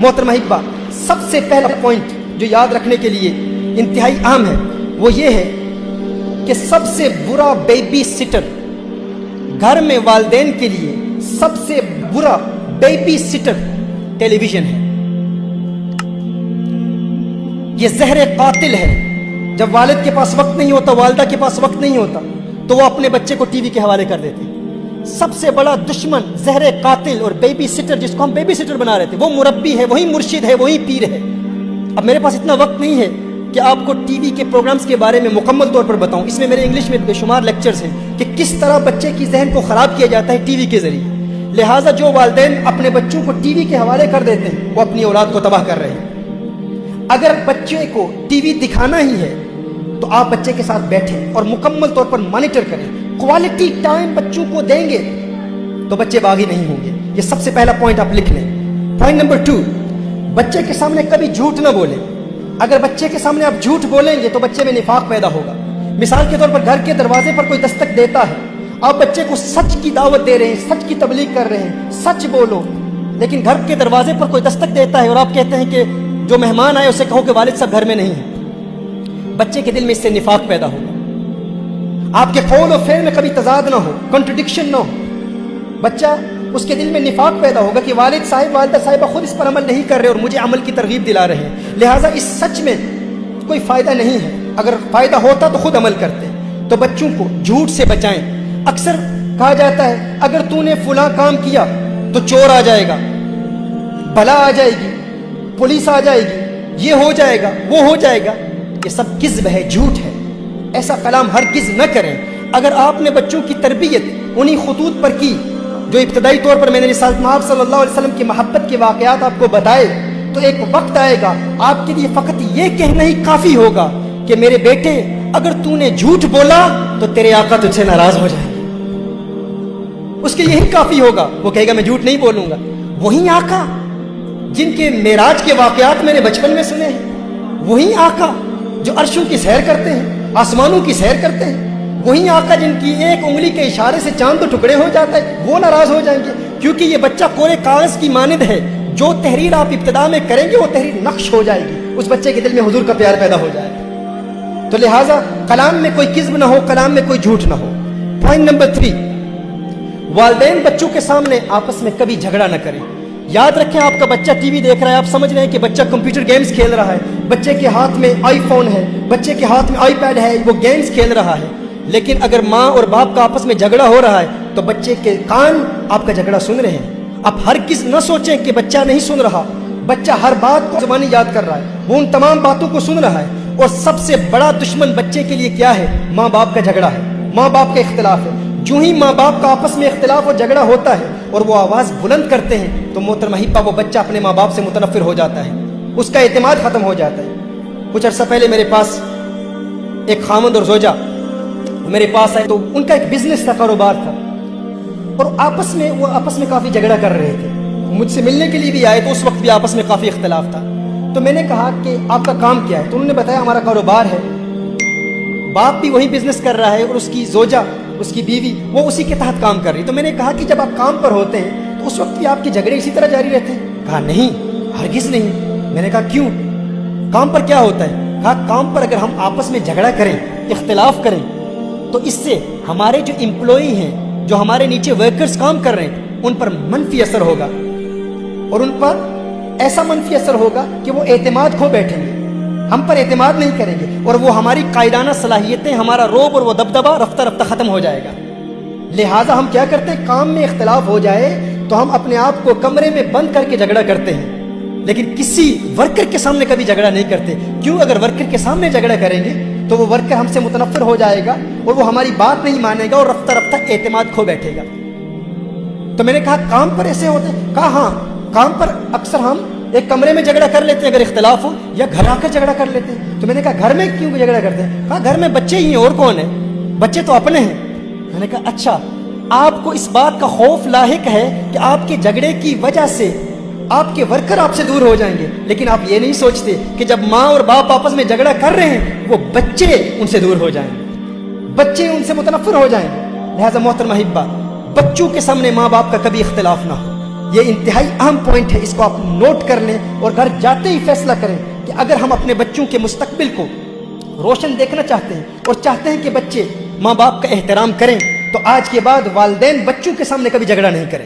محترمہ حبہ، سب سے پہلا پوائنٹ جو یاد رکھنے کے لیے انتہائی اہم ہے وہ یہ ہے کہ سب سے برا بیبی سٹر گھر میں والدین کے لیے سب سے برا بیبی سٹر ٹیلی ویژن ہے۔ یہ زہر قاتل ہے۔ جب والد کے پاس وقت نہیں ہوتا، والدہ کے پاس وقت نہیں ہوتا، تو وہ اپنے بچے کو ٹی وی کے حوالے کر دیتے ہیں۔ سب سے بڑا دشمن زہر قاتل اور بیبی سٹر، جس کو ہم بیبی سٹر بنا رہے تھے، وہ مربی ہے، وہی مرشد ہے، وہی پیر ہے۔ اب میرے پاس اتنا وقت نہیں ہے کہ آپ کو ٹی وی کے پروگرامز کے بارے میں مکمل طور پر بتاؤں۔ اس میں میرے انگلش میں بے شمار لیکچرز ہیں کہ کس طرح بچے کی ذہن کو خراب کیا جاتا ہے ٹی وی کے ذریعے۔ لہٰذا جو والدین اپنے بچوں کو ٹی وی کے حوالے کر دیتے ہیں وہ اپنی اولاد کو تباہ کر رہے ہیں۔ اگر بچے کو ٹی وی دکھانا ہی ہے تو آپ بچے کے ساتھ بیٹھیں اور مکمل طور پر مانیٹر کریں، کوالٹی ٹائم بچوں کو دیں گے تو بچے باغی نہیں ہوں گے۔ یہ سب سے پہلا پوائنٹ آپ لکھ لیں۔ پوائنٹ نمبر 2، بچے کے سامنے کبھی جھوٹ نہ بولیں۔ اگر بچے کے سامنے آپ جھوٹ بولیں گے تو بچے میں نفاق پیدا ہوگا۔ مثال کے طور پر گھر کے دروازے پر کوئی دستک دیتا ہے، آپ بچے کو سچ کی دعوت دے رہے ہیں، سچ کی تبلیغ کر رہے ہیں، سچ بولو، لیکن گھر کے دروازے پر کوئی دستک دیتا ہے اور آپ کہتے ہیں کہ جو مہمان آئے اسے کہو کہ والد صاحب گھر میں نہیں ہے، بچے کے دل میں اس سے نفاق پیدا ہوگا۔ آپ کے قول و فعل میں کبھی تضاد نہ ہو، کنٹرڈکشن نہ ہو، بچہ اس کے دل میں نفاق پیدا ہوگا کہ والد صاحب والدہ صاحبہ خود اس پر عمل نہیں کر رہے اور مجھے عمل کی ترغیب دلا رہے ہیں، لہٰذا اس سچ میں کوئی فائدہ نہیں ہے، اگر فائدہ ہوتا تو خود عمل کرتے۔ تو بچوں کو جھوٹ سے بچائیں۔ اکثر کہا جاتا ہے اگر تو نے فلاں کام کیا تو چور آ جائے گا، بلا آ جائے گی، پولیس آ جائے گی، یہ ہو جائے گا، وہ ہو جائے گا۔ یہ سب کذب ہے، جھوٹ ہے، ایسا کلام ہرگز نہ کریں۔ اگر آپ نے بچوں کی تربیت انہی خطوط پر کی جو ابتدائی طور پر میں نے رسالت مآب صلی اللہ علیہ وسلم کی محبت کے واقعات آپ کو بتائے، تو ایک وقت آئے گا آپ کے لیے فقط یہ کہنا ہی کافی ہوگا کہ میرے بیٹے اگر تو نے جھوٹ بولا تو تیرے آقا تجھ سے ناراض ہو جائیں گے۔ اس کے یہی کافی ہوگا، وہ کہے گا میں جھوٹ نہیں بولوں گا۔ وہی آقا جن کے معراج کے واقعات میں نے بچپن میں سنے ہیں، وہی آقا جو عرشوں کی سیر کرتے ہیں، آسمانوں کی سیر کرتے ہیں، وہی آقا جن کی ایک انگلی کے اشارے سے چاند تو ٹکڑے ہو جاتا ہے، وہ ناراض ہو جائیں گے؟ کیونکہ یہ بچہ کورے کاغذ کی مانند ہے، جو تحریر آپ ابتدا میں کریں گے وہ تحریر نقش ہو جائے گی، اس بچے کے دل میں حضور کا پیار پیدا ہو جائے گا۔ تو لہٰذا کلام میں کوئی کذب نہ ہو، کلام میں کوئی جھوٹ نہ ہو۔ پوائنٹ نمبر 3، والدین بچوں کے سامنے آپس میں کبھی جھگڑا نہ کریں۔ یاد رکھیں آپ کا بچہ ٹی وی دیکھ رہا ہے، آپ سمجھ رہے ہیں کہ بچہ کمپیوٹر گیمز کھیل رہا ہے، بچے کے ہاتھ میں آئی فون ہے، بچے کے ہاتھ میں آئی پیڈ ہے، وہ گیمز کھیل رہا ہے، لیکن اگر ماں اور باپ کا آپس میں جھگڑا ہو رہا ہے تو بچے کے کان آپ کا جھگڑا سن رہے ہیں۔ آپ ہرگز نہ سوچیں کہ بچہ نہیں سن رہا، بچہ ہر بات کو زبانی یاد کر رہا ہے، وہ ان تمام باتوں کو سن رہا ہے۔ اور سب سے بڑا دشمن بچے کے لیے کیا ہے؟ ماں باپ کا جھگڑا ہے، ماں باپ کا اختلاف ہے۔ جو ہی ماں باپ کا آپس میں اختلاف اور جھگڑا ہوتا ہے اور وہ آواز بلند کرتے ہیں تو محترمہ حبہ وہ بچہ اپنے ماں باپ سے متنفر ہو جاتا ہے، اس کا اعتماد ختم ہو جاتا ہے۔ کچھ عرصہ پہلے میرے پاس ایک خاوند اور زوجہ میرے پاس آئے، تو ان کا ایک بزنس تھا، کاروبار تھا، اور وہ آپس میں کافی جھگڑا کر رہے تھے۔ مجھ سے ملنے کے لیے بھی آئے تو اس وقت بھی آپس میں کافی اختلاف تھا۔ تو میں نے کہا کہ آپ کا کام کیا ہے؟ تو انہوں نے بتایا ہمارا کاروبار ہے، باپ بھی وہی بزنس کر رہا ہے اور اس کی زوجہ، اس کی بیوی، وہ اسی کے تحت کام کر رہی۔ تو میں نے کہا کہ جب آپ کام پر ہوتے ہیں تو اس وقت بھی آپ کے جھگڑے اسی طرح جاری رہتے ہیں؟ کہا نہیں، ہرگز نہیں۔ میں نے کہا کیوں؟ کام پر کیا ہوتا ہے؟ کہا کام پر اگر ہم آپس میں جھگڑا کریں، اختلاف کریں، تو اس سے ہمارے جو امپلائی ہیں، جو ہمارے نیچے ورکرز کام کر رہے ہیں، ان پر منفی اثر ہوگا، اور ان پر ایسا منفی اثر ہوگا کہ وہ اعتماد کھو بیٹھیں گے، ہم پر اعتماد نہیں کریں گے، اور وہ ہماری قائدانہ صلاحیتیں، ہمارا روب اور وہ دبدبہ رفتہ رفتہ ختم ہو جائے گا۔ لہٰذا ہم کیا کرتے ہیں؟ کام میں اختلاف ہو جائے تو ہم اپنے آپ کو کمرے میں بند کر کے جھگڑا کرتے ہیں، لیکن کسی ورکر کے سامنے کبھی جھگڑا نہیں کرتے۔ کیوں؟ اگر ورکر کے سامنے جھگڑا کریں گے تو وہ ورکر ہم سے متنفر ہو جائے گا اور وہ ہماری بات نہیں مانے گا اور رفتہ رفتہ اعتماد کھو بیٹھے گا۔ تو میں نے کہا کام پر ایسے ہوتے ہیں؟ کہا ہاں، کام پر اکثر ہم ایک کمرے میں جھگڑا کر لیتے ہیں اگر اختلاف ہو، یا گھر آ کر جھگڑا کر لیتے ہیں۔ تو میں نے کہا گھر میں کیوں جھگڑا کرتے ہیں؟ کہا گھر میں بچے ہی ہیں، اور کون ہے؟ بچے تو اپنے ہیں۔ میں نے کہا اچھا، آپ کو اس بات کا خوف لاحق ہے کہ آپ کے جھگڑے کی وجہ سے آپ کے ورکر آپ سے دور ہو جائیں گے، لیکن آپ یہ نہیں سوچتے کہ جب ماں اور باپ آپس میں جھگڑا کر رہے ہیں وہ بچے ان سے دور ہو جائیں گے، بچے ان سے متنفر ہو جائیں گے۔ لہذا محترمہ حبہ، بچوں کے سامنے ماں باپ کا کبھی اختلاف نہ ہو، یہ انتہائی اہم پوائنٹ ہے، اس کو آپ نوٹ کر لیں اور گھر جاتے ہی فیصلہ کریں کہ اگر ہم اپنے بچوں کے مستقبل کو روشن دیکھنا چاہتے ہیں اور چاہتے ہیں کہ بچے ماں باپ کا احترام کریں، تو آج کے بعد والدین بچوں کے سامنے کبھی جھگڑا نہیں کریں۔